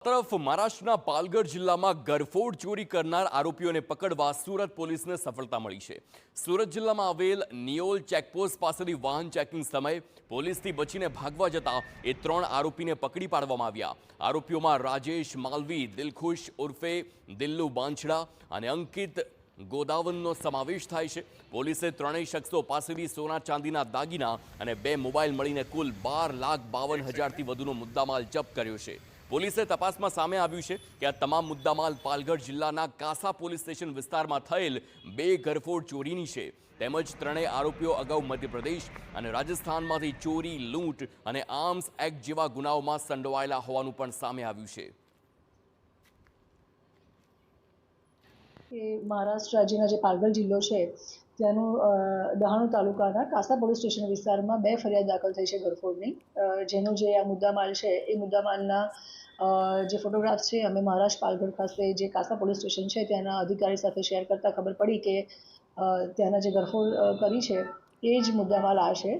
તરફ મહારાષ્ટ્રના પાલઘર જિલ્લામાં ગરફોડ ચોરી કરનાર આરોપીઓને પકડવા સુરત પોલીસને સફળતા મળી છે। સુરત જિલ્લામાં આવેલ નિયોલ ચેકપોસ્ટ પાસેથી વાહન ચેકિંગ સમયે પોલીસથી બચીને ભાગવા જતા એ 3 આરોપીને પકડી પાડવામાં આવ્યા। આરોપીઓમાં રાજેશ માલવી, દિલખુશ ઉર્ફે દિલ્લુ બાંછડા અને અંકિત ગોદાવનનો સમાવેશ થાય છે। પોલીસે ત્રણેય શખ્સો પાસેથી સોના ચાંદીના દાગીના અને 2 મોબાઈલ મળીને કુલ 12,52,000થી વધુનો મુદ્દામાલ જપ્ત કર્યો છે। પોલીસે તપાસમાં સામે આવ્યું છે કે આ તમામ મુદ્દામાલ પાલઘર જિલ્લાના કાસા પોલીસ સ્ટેશન વિસ્તારમાં થયેલ 2 ગરફોડ ચોરીની છે। તેમજ ત્રણેય આરોપીઓ અગાઉ મધ્યપ્રદેશ અને રાજસ્થાનમાંથી ચોરી, લૂંટ અને આર્મ્સ એક્ટ જેવા ગુનાઓમાં સંડોવાયેલા હોવાનું પણ સામે આવ્યું છે। महाराष्ट्र राज्य जो पालघर जिल्लो है त्यानु दहाणु तालुकाना कासा पोलीस स्टेशन विस्तार में 2 फरियाद दाखल थई है गरफोड़नी। जेनो जे आ मुद्दामाल है ए मुद्दामालना जे फोटोग्राफ्स है अमे महाराष्ट्र पालघर खाते जे कासा पोलीस स्टेशन है त्याना अधिकारी साथे शेर करता खबर पड़ी कि त्याना जे गरफोड़ करी है ए ज मुद्दामाल आ है।